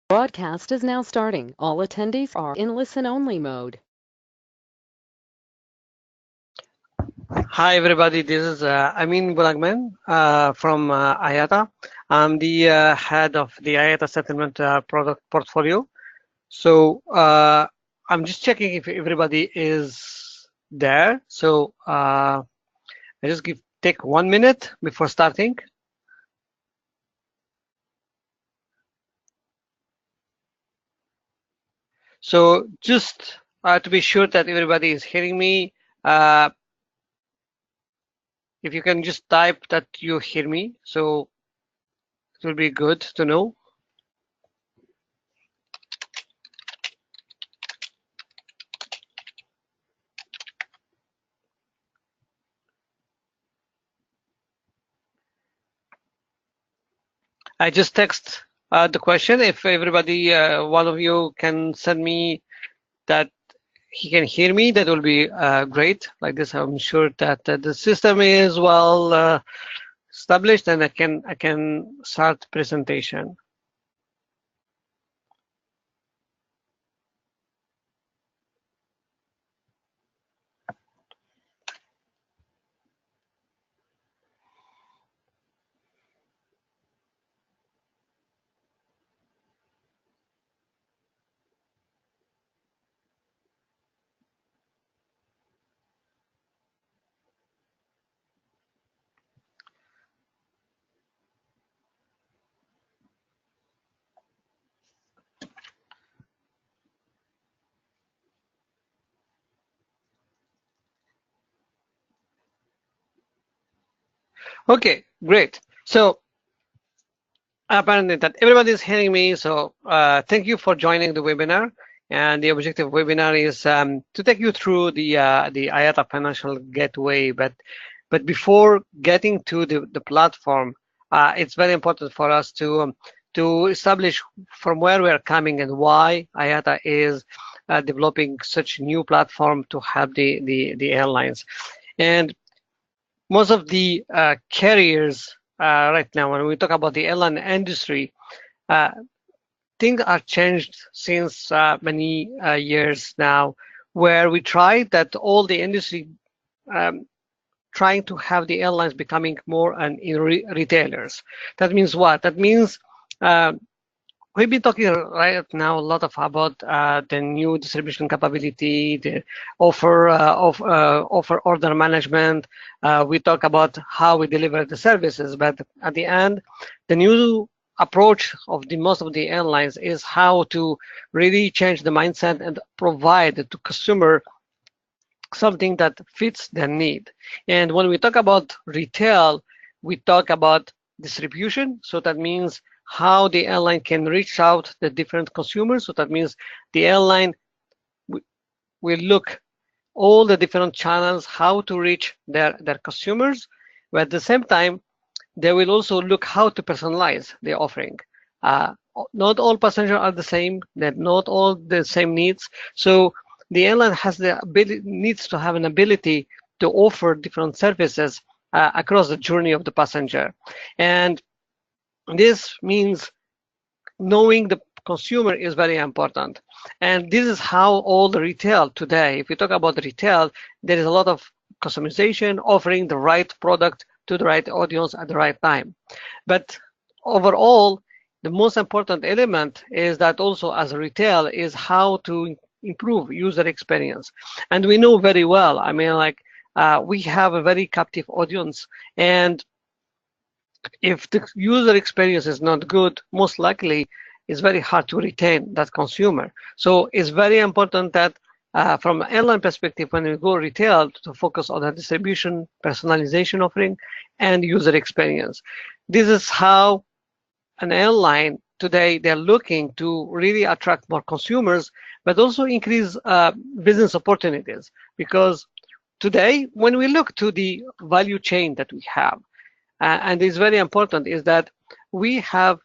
Broadcast is now starting. All attendees are in listen-only mode. Hi everybody, this is Amin Bulagman from IATA. I'm the head of the IATA settlement product portfolio. So I'm just checking if everybody is there. So I just take 1 minute before starting. So just to be sure that everybody is hearing me, uh, if you can just type that you hear me, so it will be good to know. I just text the question. If everybody, one of you can send me that he can hear me, that will be great. Like this, I'm sure that the system is well established, and I can start presentation. Okay, great. So apparently that everybody is hearing me. So thank you for joining the webinar. And the objective webinar is to take you through the IATA Financial Gateway. But before getting to the platform, it's very important for us to establish from where we are coming and why IATA is developing such new platform to help the airlines. And most of the carriers right now, when we talk about the airline industry, uh, things are changed since many years now, where we tried that all the industry um, trying to have the airlines becoming more and in retailers. That means what? That means we've been talking right now a lot about the new distribution capability, the offer order management. We talk about how we deliver the services, but at the end, the new approach of the most of the airlines is how to really change the mindset and provide to consumer something that fits their need. And when we talk about retail, we talk about distribution. So that means how the airline can reach out the different consumers. So that means the airline will look all the different channels, how to reach their consumers. But at the same time, they will also look how to personalize the offering. Uh, Not all passengers are the same, they're not all the same needs. So the airline has the ability, needs to have an ability to offer different services across the journey of the passenger. And this means knowing the consumer is very important. And this is how all the retail today, if we talk about retail, there is a lot of customization, offering the right product to the right audience at the right time. But overall, the most important element is that also as a retail is how to improve user experience. And we know very well, I mean, like we have a very captive audience, and if the user experience is not good, most likely it's very hard to retain that consumer. So it's very important that from an airline perspective, when we go retail, to focus on the distribution, personalization offering, and user experience. This is how an airline today, they're looking to really attract more consumers, but also increase business opportunities. Because today, when we look to the value chain that we have, and it's very important, is that we have,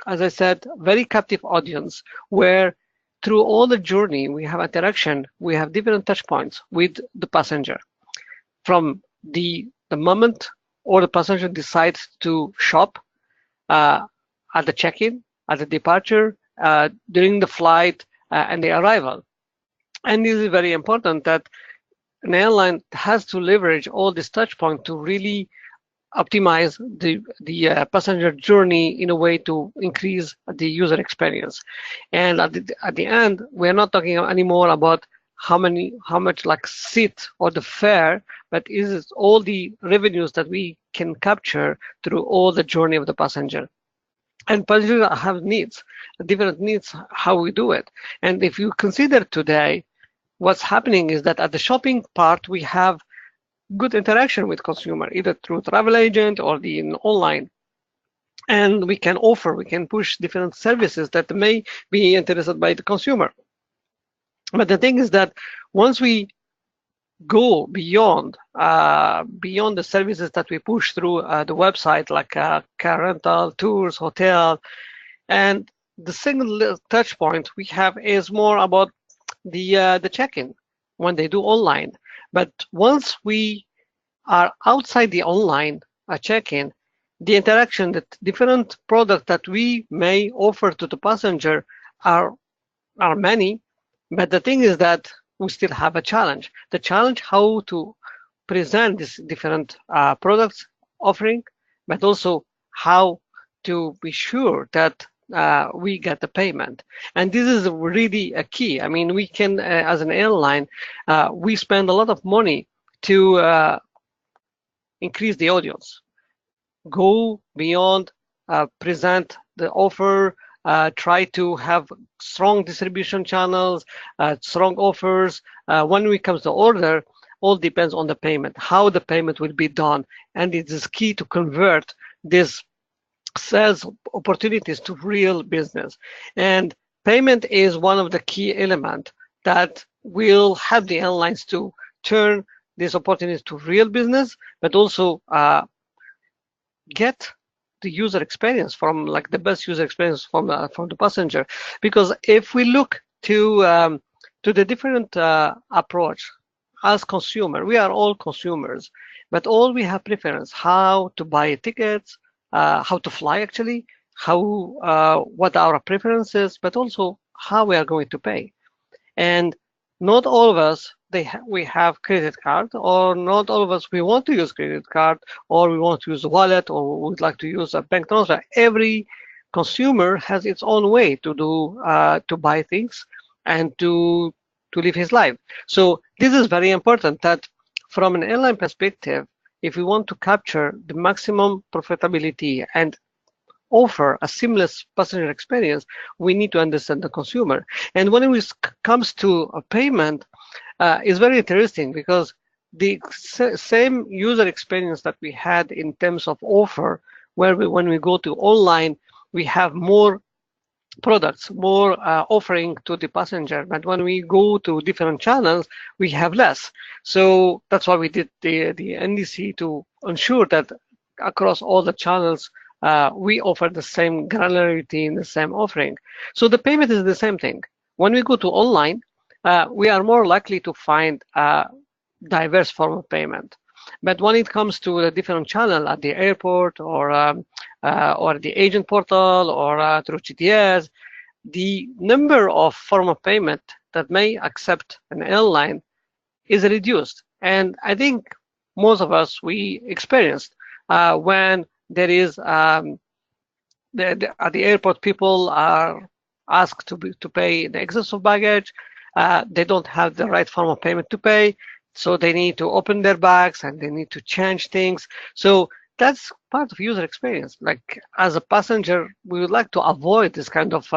as I said, very captive audience where through all the journey we have interaction, we have different touch points with the passenger. From the moment or the passenger decides to shop uh, at the check-in, at the departure, during the flight, and the arrival. And this is very important that an airline has to leverage all these touch points to really optimize the passenger journey in a way to increase the user experience. And at the end, we're not talking anymore about how much like seat or the fare, but is all the revenues that we can capture through all the journey of the passenger. And passengers have needs, different needs, how we do it. And if you consider today, what's happening is that at the shopping part, we have good interaction with consumer, either through travel agent or the online. And we can push different services that may be interested by the consumer. But the thing is that once we go beyond the services that we push through the website, like car rental, tours, hotel, and the single touch point we have is more about the check-in when they do online. But once we are outside the online check-in, the interaction, that different products that we may offer to the passenger are many. But the thing is that we still have a challenge. The challenge how to present these different products offering, but also how to be sure that we get the payment. And this is really a key. I mean, we can, as an airline, we spend a lot of money to increase the audience, go beyond, present the offer, try to have strong distribution channels, strong offers. When it comes to order, all depends on the payment, how the payment will be done. And it is key to convert this sales opportunities to real business. And payment is one of the key elements that will help the airlines to turn these opportunities to real business, but also get the user experience from like the best user experience from the passenger. Because if we look to the different approach as consumer, we are all consumers, but all we have preference how to buy tickets, how to fly actually, how what our preferences, but also how we are going to pay. And not all of us we have credit card, or not all of us we want to use credit card, or we want to use a wallet, or we would like to use a bank transfer. Every consumer has its own way to do to buy things and to live his life. So this is very important that from an airline perspective, if we want to capture the maximum profitability and offer a seamless passenger experience, we need to understand the consumer. And when it comes to a payment, it's very interesting because the same user experience that we had in terms of offer, where when we go to online, we have more products, more offering to the passenger. But when we go to different channels, we have less. So that's why we did the NDC to ensure that across all the channels, we offer the same granularity in the same offering. So the payment is the same thing. When we go to online, we are more likely to find a diverse form of payment. But when it comes to the different channel at the airport or the agent portal or through GTS, the number of form of payment that may accept an airline is reduced. And I think most of us, we experienced when there is at the airport, people are asked to pay the excess of baggage. They don't have the right form of payment to pay, so they need to open their bags and they need to change things. So that's part of user experience. Like as a passenger, we would like to avoid this kind of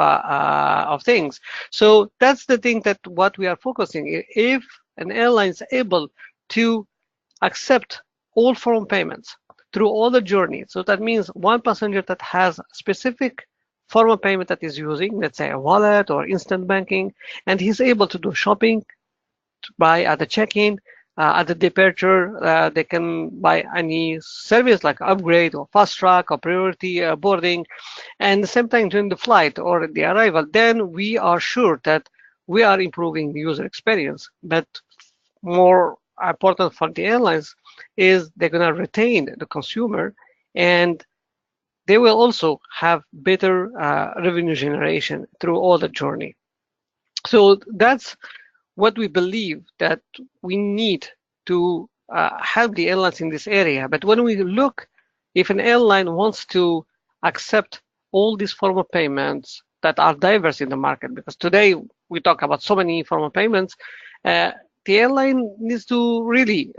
things. So that's the thing that what we are focusing. If an airline is able to accept all form payments through all the journey, so that means one passenger that has specific form of payment that is using, let's say a wallet or instant banking, and he's able to do shopping, to buy at the check-in, at the departure, they can buy any service like upgrade or fast track or priority boarding, and the same time during the flight or the arrival, then we are sure that we are improving the user experience. But more important for the airlines is they're going to retain the consumer, and they will also have better revenue generation through all the journey. So that's what we believe that we need to help the airlines in this area. But when we look, if an airline wants to accept all these form of payments that are diverse in the market, because today we talk about so many form of payments, uh, the airline needs to really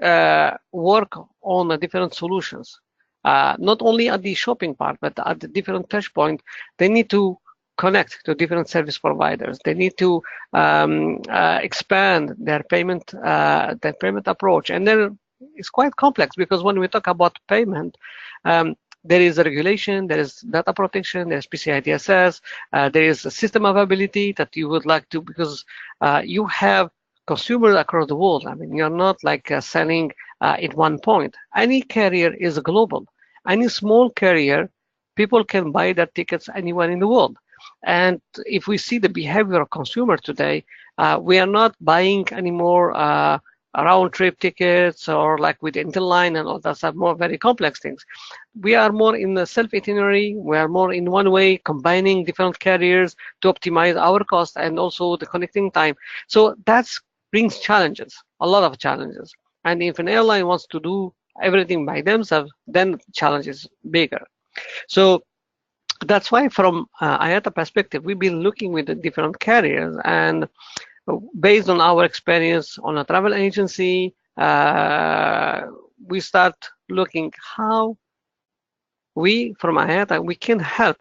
work on different solutions. Not only at the shopping part, but at the different touch point, they need to connect to different service providers. They need to expand their payment approach, and then it's quite complex because when we talk about payment, there is a regulation, there is data protection, there's PCI DSS, there is a system availability that you would like to, because you have consumers across the world. I mean, you're not like selling at one point. Any carrier is global. Any small carrier, people can buy their tickets anywhere in the world. And if we see the behavior of consumer today, we are not buying anymore round trip tickets or like with Interline and all that stuff, more very complex things. We are more in the self itinerary. We are more in one way, combining different carriers to optimize our cost and also the connecting time. So that brings challenges, a lot of challenges. And if an airline wants to do everything by themselves, then challenge is bigger. So that's why from IATA perspective, we've been looking with the different carriers, and based on our experience on a travel agency, we start looking how we from IATA, we can help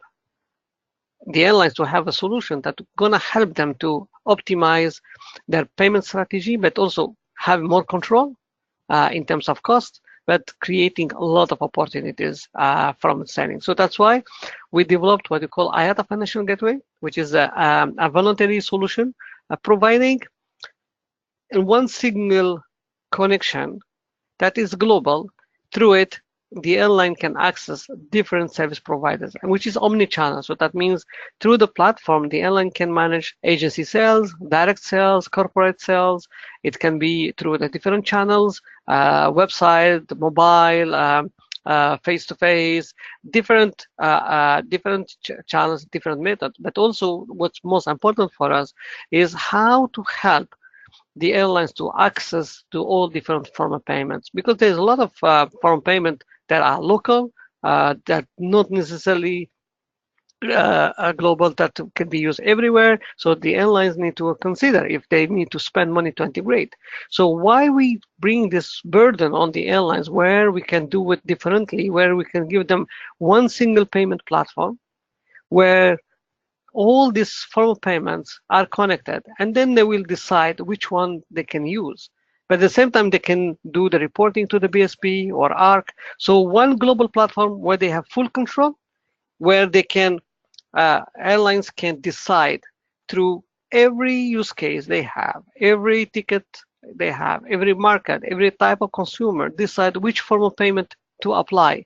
the airlines to have a solution that's gonna help them to optimize their payment strategy, but also have more control in terms of cost, but creating a lot of opportunities from selling. So that's why we developed what we call IATA Financial Gateway, which is a voluntary solution providing one single connection that is global. Through it, the airline can access different service providers, which is omni-channel. So that means through the platform, the airline can manage agency sales, direct sales, corporate sales. It can be through the different channels, website, mobile, face-to-face, different channels, different methods. But also what's most important for us is how to help the airlines to access to all different form of payments, because there's a lot of form of payment that are local, that not necessarily global, that can be used everywhere. So the airlines need to consider if they need to spend money to integrate. So why we bring this burden on the airlines, where we can do it differently, where we can give them one single payment platform, where all these form of payments are connected, and then they will decide which one they can use. But at the same time, they can do the reporting to the BSP or ARC. So one global platform where they have full control, where they can, airlines can decide through every use case they have, every ticket they have, every market, every type of consumer, decide which form of payment to apply.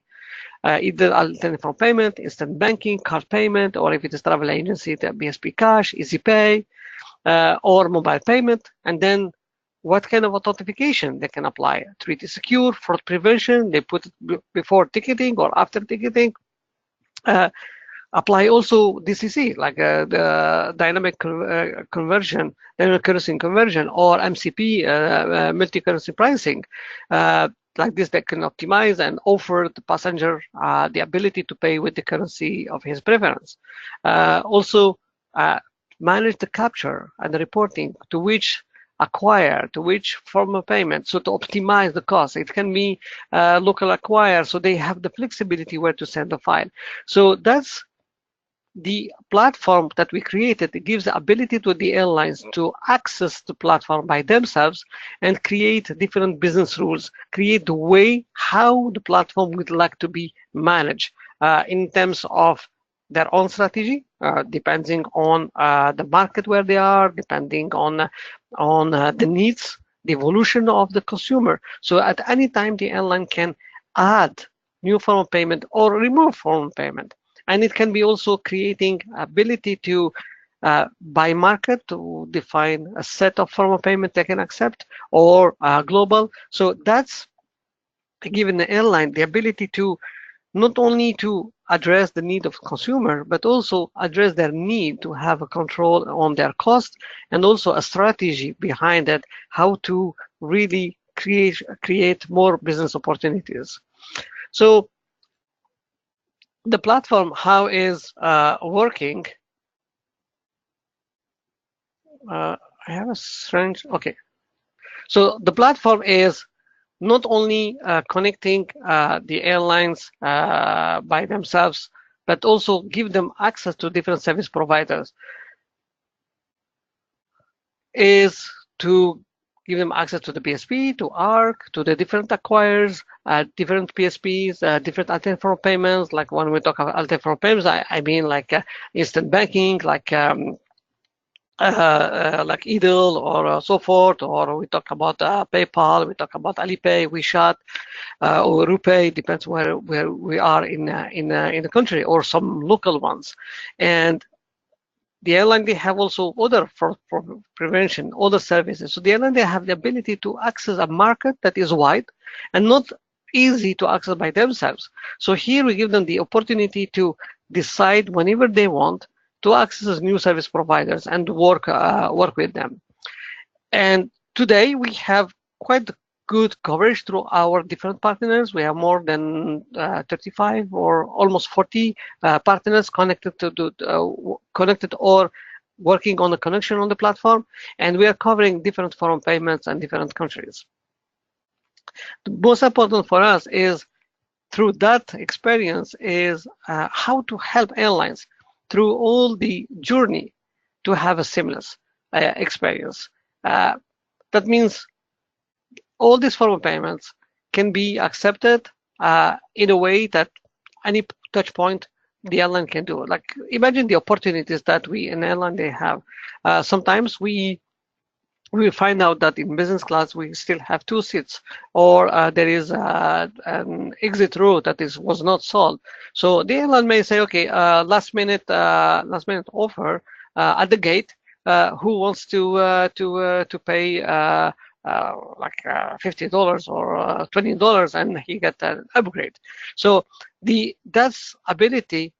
Either alternative form of payment, instant banking, card payment, or if it is travel agency, the BSP cash, easy pay, or mobile payment, and then what kind of authentication they can apply. Treaty secure, fraud prevention, they put it before ticketing or after ticketing. Apply also DCC, like the dynamic conversion, dynamic currency conversion, or MCP, multi-currency pricing. Like this, they can optimize and offer the passenger the ability to pay with the currency of his preference. Also, manage the capture and the reporting to which acquire, to which form of payment, so to optimize the cost. It can be local acquire, so they have the flexibility where to send the file. So that's the platform that we created. It gives the ability to the airlines to access the platform by themselves and create different business rules, create the way how the platform would like to be managed in terms of their own strategy, depending on the market where they are, depending on the needs, the evolution of the consumer. So at any time, the airline can add new form of payment or remove form of payment. And it can be also creating ability to, by market, to define a set of form of payment they can accept, or global. So that's giving the airline the ability to not only to address the need of consumer, but also address their need to have a control on their cost and also a strategy behind it, how to really create more business opportunities. So the platform, how is working? I have a strange, okay. So the platform is not only connecting the airlines by themselves, but also give them access to different service providers, is to give them access to the PSP, to ARC, to the different acquirers, different PSPs, different alternate payments. Like when we talk about alternate payments, I mean like instant banking, like Idle or so forth, or we talk about PayPal, we talk about Alipay, WeChat, or RuPay, depends where we are in the country, or some local ones. And the airline, they have also other for prevention, other services. So the airline, they have the ability to access a market that is wide and not easy to access by themselves. So here we give them the opportunity to decide whenever they want to access new service providers and work with them. And today we have quite good coverage through our different partners. We have more than 35 or almost 40 partners connected or working on the connection on the platform, and we are covering different foreign payments and different countries. The most important for us is through that experience is how to help airlines through all the journey to have a seamless experience. That means all these form of payments can be accepted in a way that any touch point the airline can do. Like imagine the opportunities that we in airline they have. Sometimes we find out that in business class we still have 2 seats, or there is an exit row that was not sold. So the airline may say, okay, last minute offer at the gate. Who wants to pay like $50 or $20, and he get an upgrade? So that's ability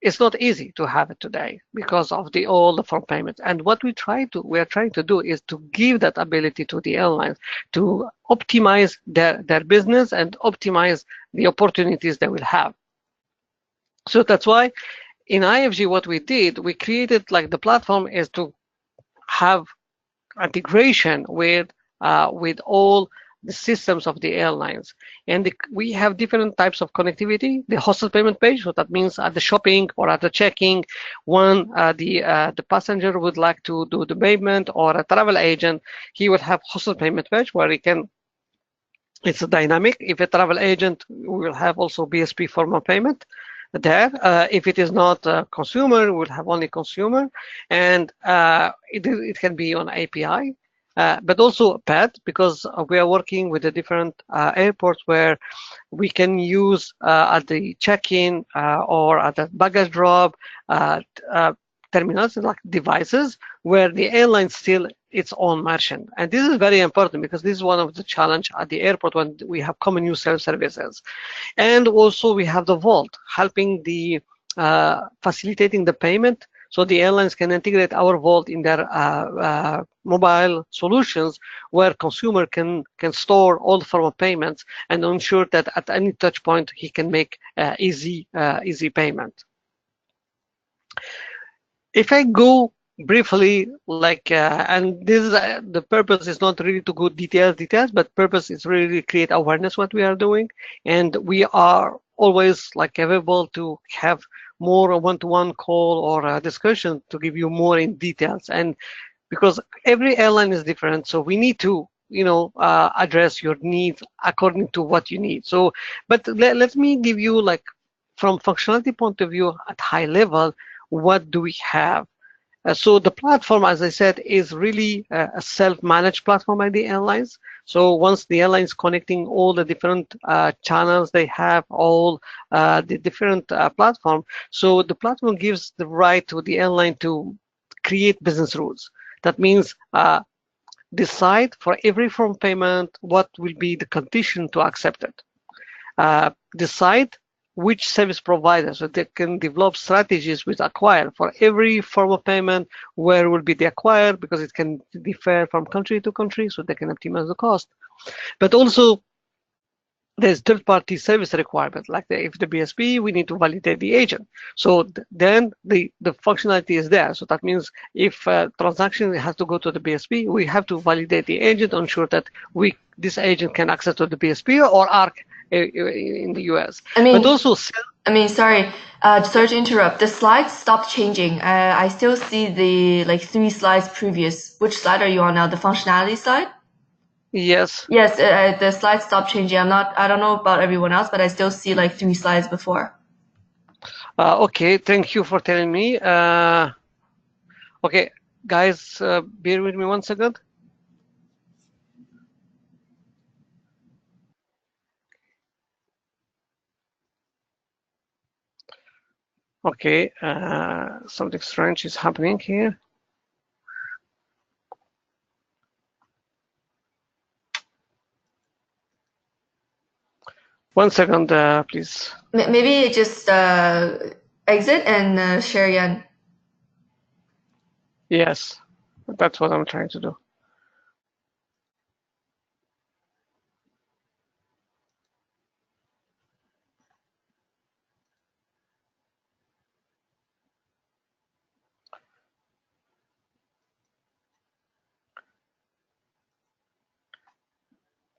is not easy to have it today because of all the form payments. And what we are trying to do is to give that ability to the airlines to optimize their business and optimize the opportunities they will have. So that's why in IFG what we did, we created like the platform is to have integration with all the systems of the airlines. And we have different types of connectivity. The hosted payment page, so that means at the shopping or at the checking, when the passenger would like to do the payment, or a travel agent, he would have hosted payment page where he can, it's a dynamic. If a travel agent, we will have also BSP form of payment there. If it is not a consumer, we'll have only consumer, and it can be on API. But also PAD, because we are working with the different airports where we can use at the check-in or at the baggage drop terminals, like devices, where the airline still its own merchant. And this is very important because this is one of the challenge at the airport when we have common use self-services. And also we have the vault helping the facilitating the payment, so the airlines can integrate our vault in their mobile solutions, where consumer can store all the form of payments and ensure that at any touch point he can make easy payment. If I go briefly, like, and this is the purpose is not really to go details, but purpose is really create awareness what we are doing, and we are always like available to have more one-to-one call or a discussion to give you more in details. And because every airline is different, so we need to address your needs according to what you need. So, but let me give you, like, from functionality point of view at high level, what do we have? So the platform, as I said, is really a self-managed platform by the airlines. So once the airlines connecting all the different channels, they have all the different platform. So the platform gives the right to the airline to create business rules. That means decide for every form payment what will be the condition to accept it. Decide which service provider, so they can develop strategies with acquire for every form of payment, where will be the acquire, because it can differ from country to country, so they can optimize the cost. But also there's third-party service requirement, like if the BSP, we need to validate the agent. So then the functionality is there. So that means if a transaction has to go to the BSP, we have to validate the agent, ensure that this agent can access to the BSP or ARC in the US. But also, sorry to interrupt. The slides stopped changing. I still see the 3 slides previous. Which slide are you on now? The functionality slide? Yes. Yes, the slides stopped changing. I don't know about everyone else, but I still see 3 slides before. Okay, thank you for telling me. Okay, guys, bear with me 1 second. Okay, something strange is happening here. One second, please. Maybe just exit and share again. Yes, that's what I'm trying to do.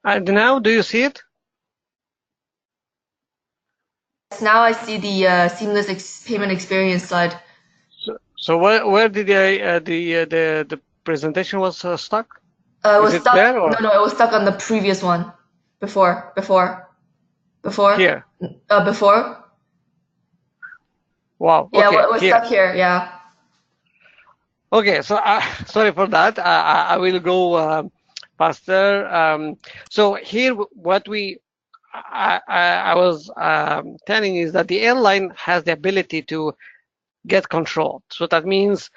And now, do you see it? Now I see the seamless payment experience slide. So where did the presentation was stuck? It was Is it stuck. there or? No, it was stuck on the previous one. Before. Here. Before. Wow. Yeah, Okay, it was here. stuck here. Yeah. Okay, so sorry for that. I will go faster. So here, what I was telling is that the airline has the ability to get control. So that means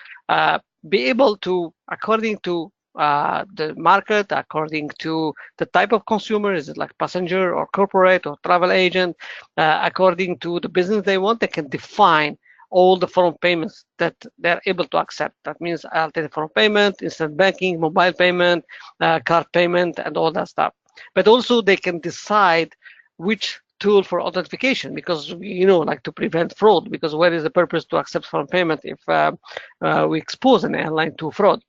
be able to, according to the market, according to the type of consumer, is it like passenger or corporate or travel agent, according to the business they want, they can define all the form of payments that they're able to accept. That means alternative form of payment, instant banking, mobile payment, card payment, and all that stuff. But also they can decide which tool for authentication, because like to prevent fraud, because what is the purpose to accept foreign payment if we expose an airline to fraud?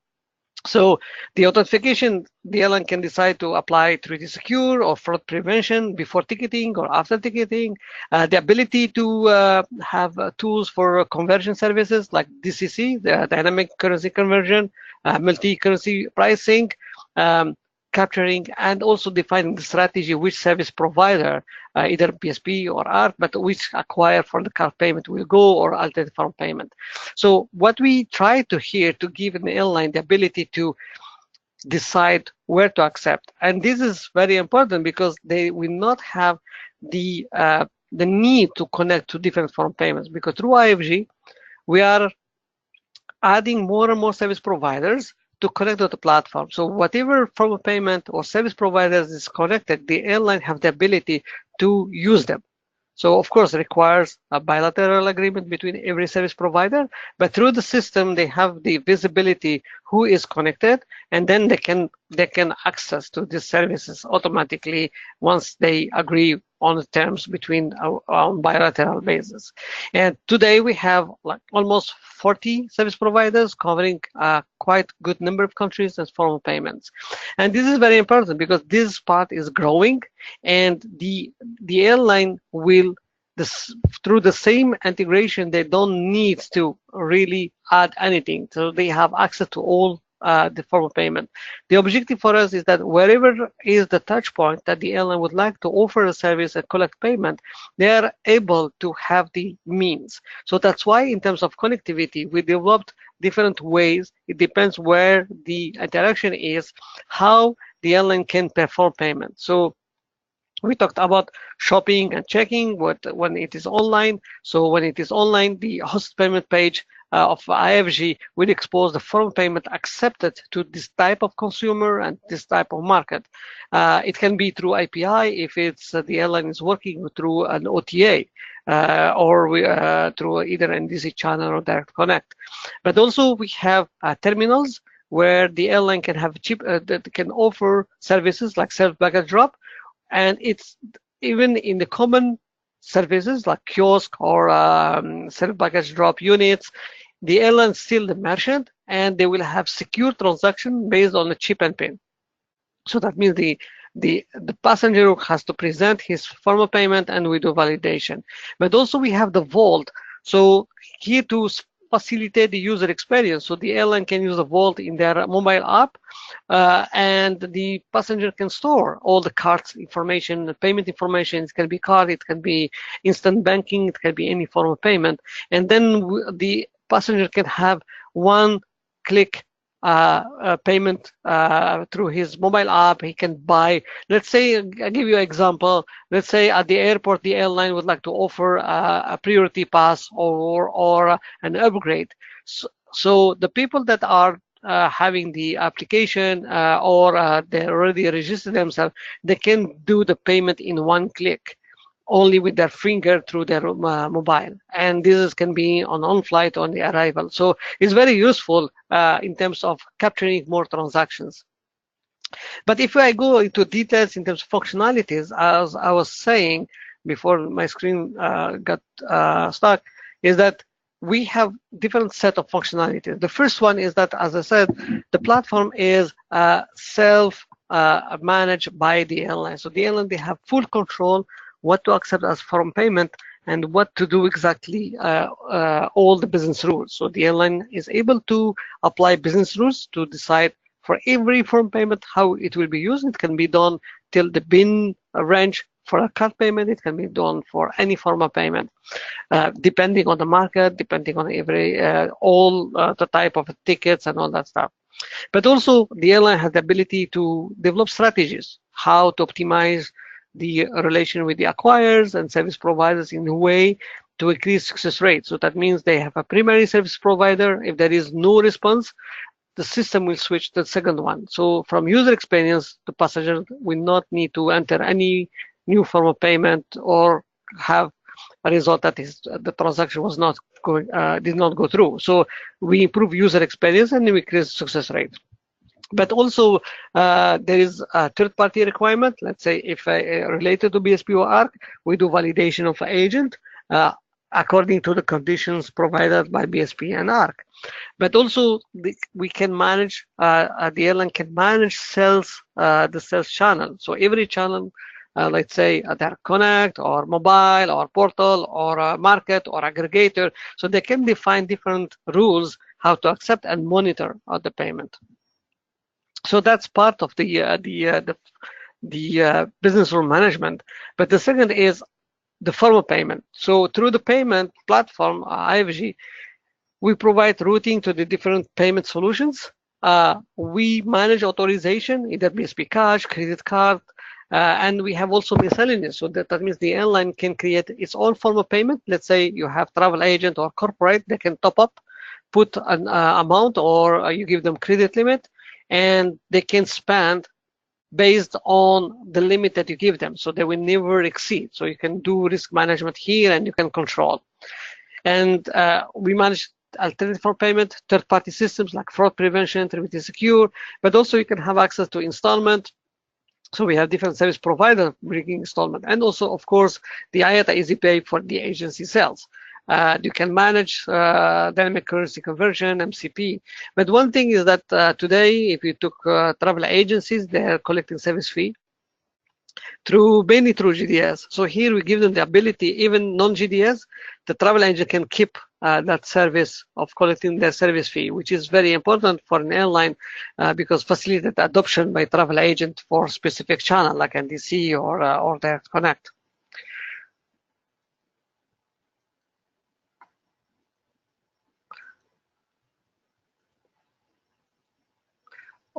So the authentication, the airline can decide to apply 3D secure or fraud prevention before ticketing or after ticketing. The ability to have tools for conversion services like DCC, the dynamic currency conversion, multi-currency pricing, capturing, and also defining the strategy, which service provider, either PSP or ARC, but which acquire for the card payment will go, or alternative form payment. So what we try to here to give an airline the ability to decide where to accept. And this is very important because they will not have the need to connect to different form payments, because through IFG, we are adding more and more service providers to connect to the platform. So whatever form of payment or service providers is connected, the airline have the ability to use them. So of course, it requires a bilateral agreement between every service provider, but through the system, they have the visibility who is connected, and then they can access to these services automatically once they agree on the terms between on bilateral basis. And today we have like almost 40 service providers covering quite good number of countries as form of payments. And this is very important because this part is growing, and the airline will, through the same integration, they don't need to really add anything. So they have access to all the form of payment. The objective for us is that wherever is the touch point that the airline would like to offer a service and collect payment, they are able to have the means. So that's why in terms of connectivity, we developed different ways. It depends where the interaction is, how the airline can perform payment. So we talked about shopping and checking when it is online. So when it is online, the host payment page of IFG will expose the form payment accepted to this type of consumer and this type of market. It can be through API if it's the airline is working through an OTA. Or through either NDC channel or direct connect. But also we have terminals where the airline can have cheap, that can offer services like self-baggage drop, and it's even in the common services like kiosk or self-baggage drop units, the airline is still the merchant, and they will have secure transaction based on the chip and pin. So that means the passenger has to present his form of payment and we do validation. But also we have the vault. So here to facilitate the user experience. So the airline can use the vault in their mobile app and the passenger can store all the cards information, the payment information. It can be card, it can be instant banking, it can be any form of payment. And then the passenger can have one click payment through his mobile app. He can buy, let's say, I'll give you an example. Let's say at the airport, the airline would like to offer a priority pass or an upgrade. So the people that are having the application or they already registered themselves, they can do the payment in one click, only with their finger through their mobile. And this can be on flight on the arrival. So it's very useful in terms of capturing more transactions. But if I go into details in terms of functionalities, as I was saying before my screen got stuck, is that we have different set of functionalities. The first one is that, as I said, the platform is self managed by the airline. So the airline, they have full control what to accept as form payment and what to do exactly, all the business rules. So the airline is able to apply business rules to decide for every form payment how it will be used. It can be done till the bin range for a card payment. It can be done for any form of payment, depending on the market, depending on all the type of tickets and all that stuff. But also the airline has the ability to develop strategies, how to optimize the relation with the acquirers and service providers in a way to increase success rate. So that means they have a primary service provider. If there is no response, the system will switch to the second one. So from user experience, the passenger will not need to enter any new form of payment or have a result that is the transaction was not going, did not go through. So we improve user experience and we increase success rate. But also there is a third-party requirement. Let's say if related to BSP or ARC, we do validation of an agent according to the conditions provided by BSP and ARC. But also we can manage, the airline can manage sales, the sales channel. So every channel, let's say their connect or mobile or portal or market or aggregator, so they can define different rules how to accept and monitor the payment. So that's part of the business rule management. But the second is the form of payment. So through the payment platform, IFG, we provide routing to the different payment solutions. We manage authorization, either BSP cash, credit card, and we have also miscellaneous. So that means the airline can create its own form of payment. Let's say you have travel agent or corporate, they can top up, put an amount, or you give them credit limit, and they can spend based on the limit that you give them. So they will never exceed. So you can do risk management here and you can control. And we manage alternative for payment, third-party systems like fraud prevention, Tribute Secure, but also you can have access to installment. So we have different service providers bringing installment. And also, of course, the IATA Easy Pay for the agency sales. You can manage dynamic currency conversion, MCP. But one thing is that today, if you took travel agencies, they're collecting service fee mainly through GDS. So here we give them the ability, even non-GDS, the travel agent can keep that service of collecting their service fee, which is very important for an airline because facilitate adoption by travel agent for specific channel like NDC or Direct Connect.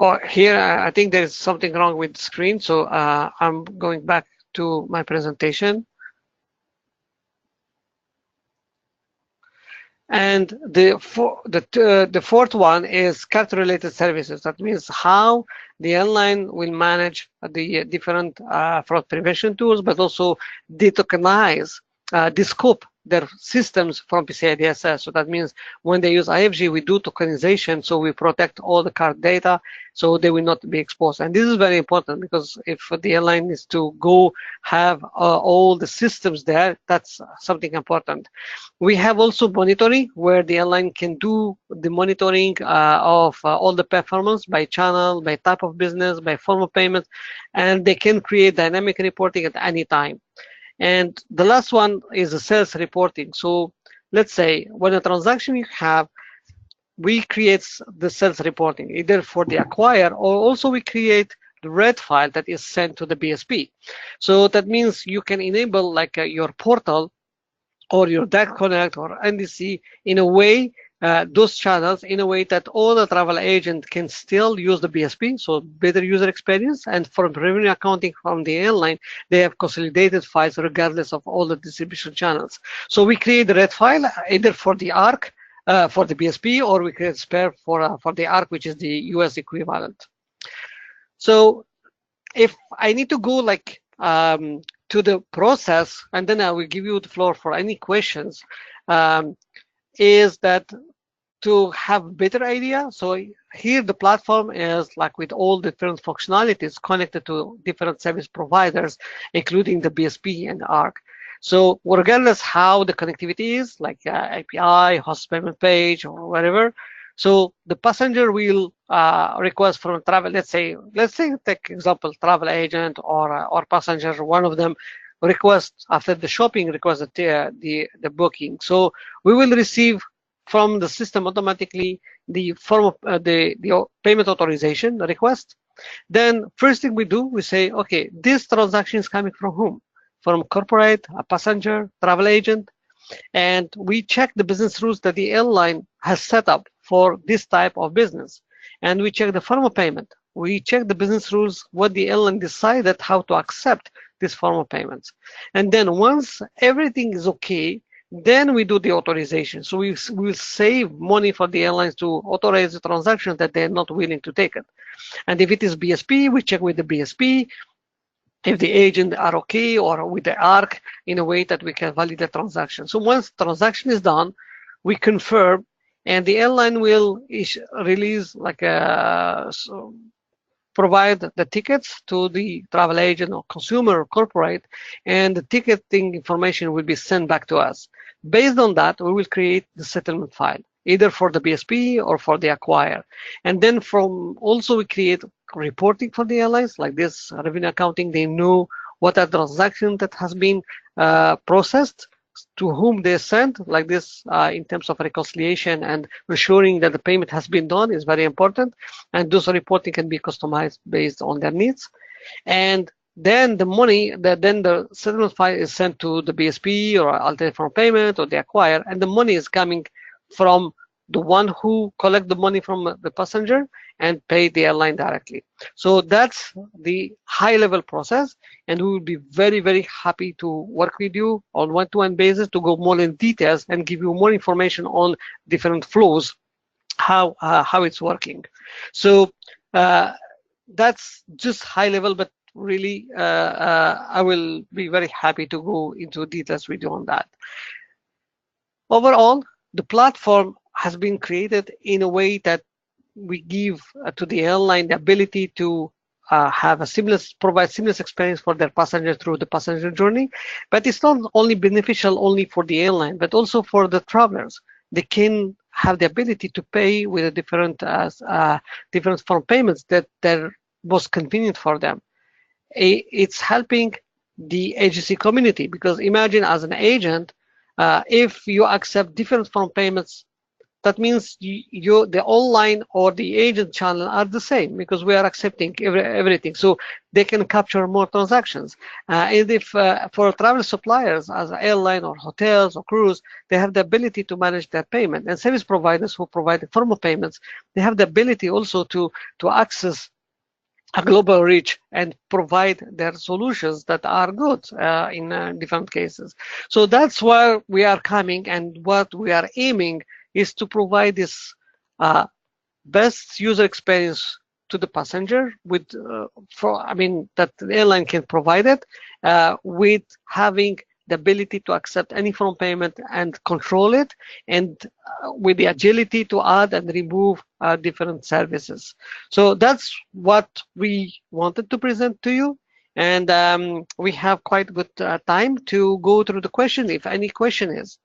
Oh, here, I think there's something wrong with the screen, so I'm going back to my presentation. And the fourth one is character-related services. That means how the airline will manage the different fraud prevention tools, but also detokenize, descope their systems from PCI DSS. So that means when they use IFG, we do tokenization, so we protect all the card data, so they will not be exposed. And this is very important because if the airline needs to go have all the systems there, that's something important. We have also monitoring, where the airline can do the monitoring of all the performance by channel, by type of business, by form of payment, and they can create dynamic reporting at any time. And the last one is the sales reporting. So let's say when a transaction you have, we create the sales reporting either for the acquirer, or also we create the red file that is sent to the BSP. So that means you can enable like your portal or your Direct Connect or NDC in a way, those channels in a way that all the travel agent can still use the BSP, so better user experience. And for revenue accounting from the airline, they have consolidated files regardless of all the distribution channels. So we create the red file either for the ARC, for the BSP, or we create spare for the ARC, which is the US equivalent. So if I need to go like to the process, and then I will give you the floor for any questions, is that to have better idea. So here the platform is like with all different functionalities connected to different service providers, including the BSP and ARC. So regardless how the connectivity is, like API, host payment page, or whatever, so the passenger will request from travel. Let's say take example travel agent or passenger. One of them request after the shopping request the booking. So we will receive from the system automatically the form of the payment authorization request. Then first thing we do, we say, okay, this transaction is coming from whom? From corporate, a passenger, travel agent, and we check the business rules that the airline has set up for this type of business. And we check the form of payment. We check the business rules, what the airline decided how to accept this form of payments. And then once everything is okay, then we do the authorization. So we will save money for the airlines to authorize the transaction that they're not willing to take it. And if it is BSP, we check with the BSP if the agent are okay, or with the ARC in a way that we can validate the transaction. So once the transaction is done, we confirm, and the airline will release like provide the tickets to the travel agent or consumer or corporate, and the ticketing information will be sent back to us. Based on that, we will create the settlement file, either for the BSP or for the acquirer. And then from also we create reporting for the airlines, like this revenue accounting. They know what are the transactions that has been processed, to whom they sent, like this in terms of reconciliation and ensuring that the payment has been done is very important. And those reporting can be customized based on their needs. And then the money, then the settlement file is sent to the BSP or alternate form of payment or the acquirer, and the money is coming from the one who collect the money from the passenger and pay the airline directly. So that's the high level process, and we will be very, very happy to work with you on one-to-one basis to go more in details and give you more information on different flows, how it's working. So that's just high level, but really I will be very happy to go into details with you on that. Overall, the platform has been created in a way that we give to the airline the ability to have a provide seamless experience for their passengers through the passenger journey. But it's not only beneficial only for the airline, but also for the travelers. They can have the ability to pay with a different form payments that they're most convenient for them. It's helping the agency community, because imagine as an agent, if you accept different form payments, that means the online or the agent channel are the same, because we are accepting everything. So they can capture more transactions. And if for travel suppliers as airline or hotels or cruise, they have the ability to manage their payment. And service providers who provide the form of payments, they have the ability also to access a global reach and provide their solutions that are good in different cases. So that's where we are coming, and what we are aiming is to provide this best user experience to the passenger with, that the airline can provide it with having the ability to accept any form of payment and control it, and with the agility to add and remove different services. So that's what we wanted to present to you. And we have quite good time to go through the question, if any question is.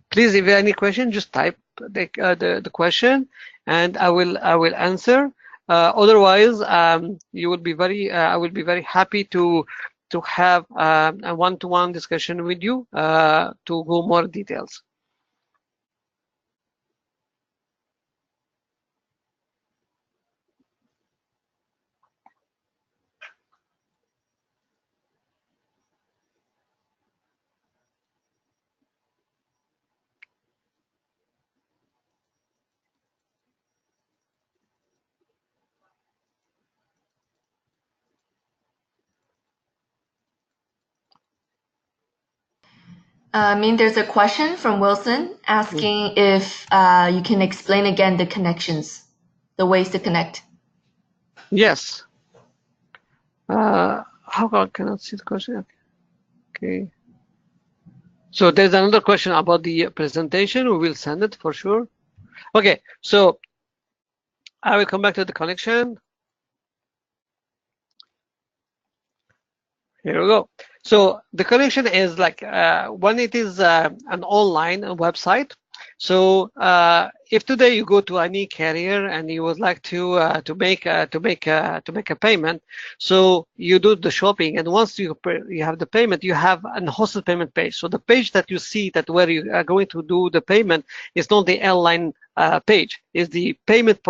Please, if you have any question, just type the question, and I will answer. Otherwise, you will be very I will be very happy to have a one-to-one discussion with you to go more details. There's a question from Wilson asking if you can explain again the connections, the ways to connect. Yes. How I cannot see the question? Okay. So there's another question about the presentation. We will send it for sure. Okay. So I will come back to the connection. Here we go. So the connection is like when it is an online website. So if today you go to any carrier and you would like to make a payment, so you do the shopping, and once you have the payment, you have an hosted payment page. So the page that you see that where you are going to do the payment is not the airline page, is the payment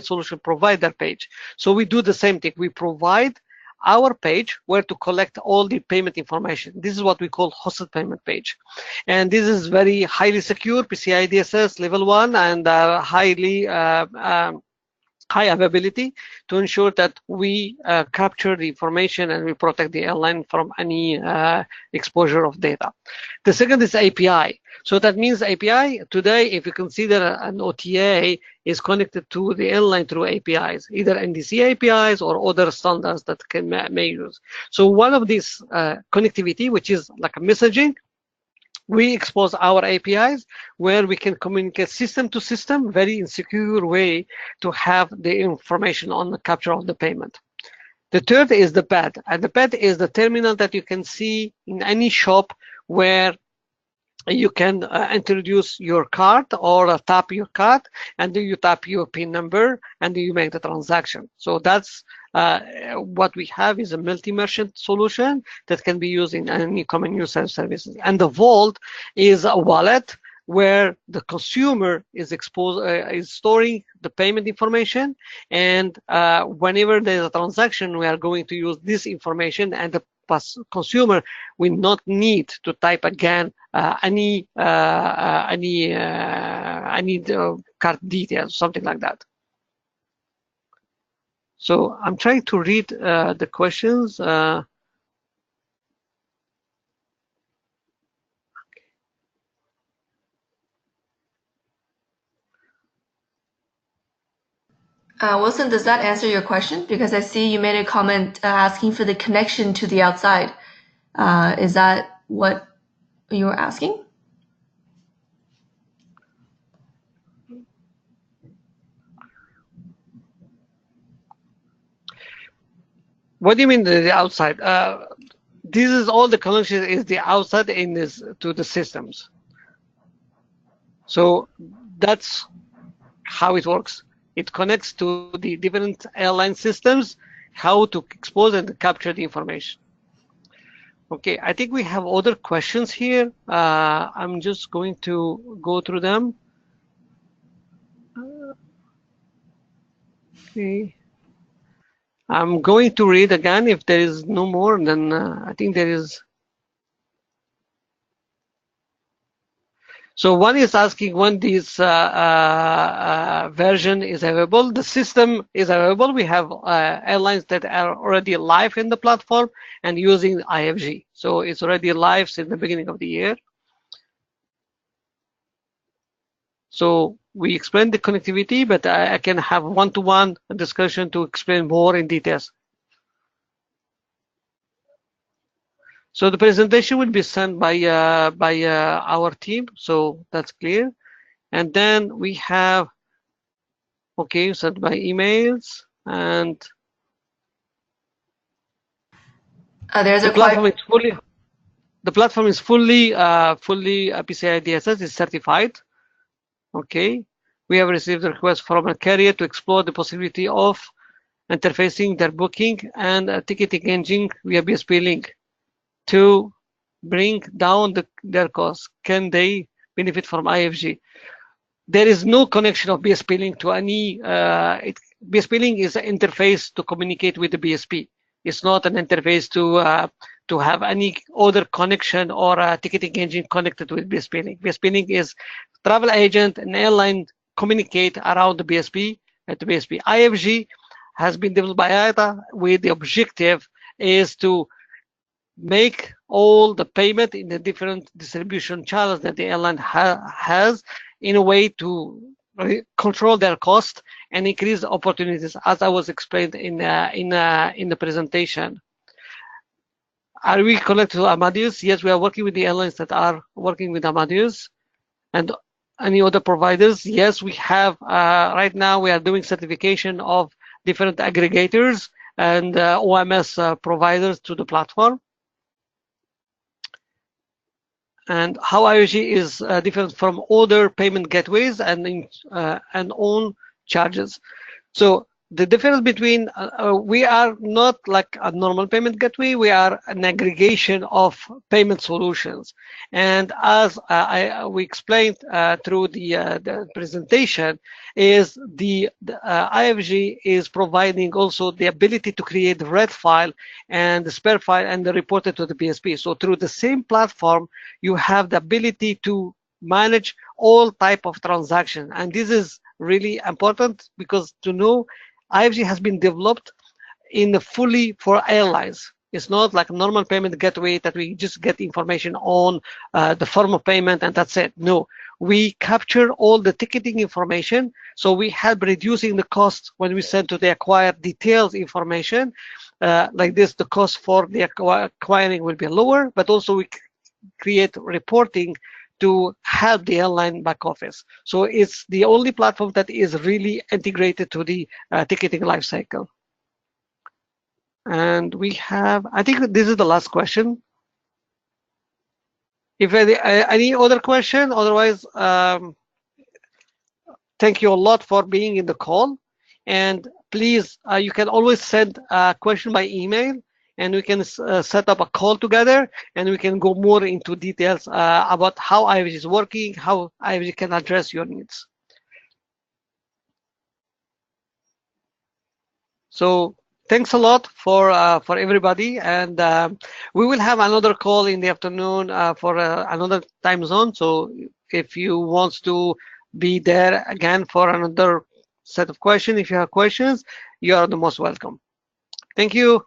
solution provider page. So we do the same thing. We provide our page where to collect all the payment information. This is what we call hosted payment page. And this is very highly secure, PCI DSS level 1, and highly high availability to ensure that we capture the information and we protect the airline from any exposure of data. The second is API. So that means API today, if you consider an OTA, is connected to the airline through APIs, either NDC APIs or other standards that may use. So one of these connectivity, which is like a messaging, we expose our APIs where we can communicate system to system, very insecure way to have the information on the capture of the payment. The third is the pad, and the pad is the terminal that you can see in any shop where you can introduce your card or tap your card, and then you tap your PIN number and then you make the transaction. So that's what we have is a multi-merchant solution that can be used in any common use services. And the vault is a wallet where the consumer is storing the payment information, and whenever there's a transaction, we are going to use this information, and the consumer will not need to type again any card details, something like that. So I'm trying to read the questions. Wilson, does that answer your question? Because I see you made a comment asking for the connection to the outside. Is that what you were asking? What do you mean the outside? This is all the connection is the outside in this to the systems. So that's how it works. It connects to the different airline systems, how to expose and capture the information. Okay, I think we have other questions here. I'm just going to go through them. Okay. I'm going to read again. If there is no more, then I think there is. So one is asking when this version is available. The system is available. We have airlines that are already live in the platform and using IFG. So it's already live since the beginning of the year. So we explained the connectivity, but I can have one-to-one discussion to explain more in details. So the presentation will be sent by our team, so that's clear. And then we have, okay, sent by emails, and There's the a platform is fully PCI DSS is certified. Okay, we have received a request from a carrier to explore the possibility of interfacing their booking and ticketing engine via BSP link to bring down their costs. Can they benefit from IFG? There is no connection of BSP link to any. BSP link is an interface to communicate with the BSP. It's not an interface to have any other connection or a ticketing engine connected with BSP link. BSP link is travel agent and airline communicate around the BSP at the BSP. IFG has been developed by IATA with the objective is to make all the payment in the different distribution channels that the airline has in a way to control their cost and increase opportunities, as I was explained in the presentation. Are we connected to Amadeus? Yes, we are working with the airlines that are working with Amadeus and any other providers. Yes, we have right now we are doing certification of different aggregators and OMS providers to the platform. And how IFG is different from other payment gateways and own charges. So the difference between we are not like a normal payment gateway. We are an aggregation of payment solutions. And as we explained through the presentation, is the IFG is providing also the ability to create the red file and the spare file and report it to the BSP. So through the same platform, you have the ability to manage all type of transactions. And this is really important because to know IFG has been developed in fully for airlines. It's not like a normal payment gateway that we just get information on the form of payment and that's it. No, we capture all the ticketing information. So we help reducing the cost when we send to the acquired details information. Like this, the cost for the acquiring will be lower, but also we create reporting to help the airline back office. So it's the only platform that is really integrated to the ticketing lifecycle. And we have, I think this is the last question. If any other question, otherwise, thank you a lot for being in the call. And please, you can always send a question by email and we can set up a call together and we can go more into details about how IFG is working, how IFG can address your needs. So thanks a lot for everybody, and we will have another call in the afternoon for another time zone. So if you want to be there again for another set of questions, if you have questions, you are the most welcome. Thank you.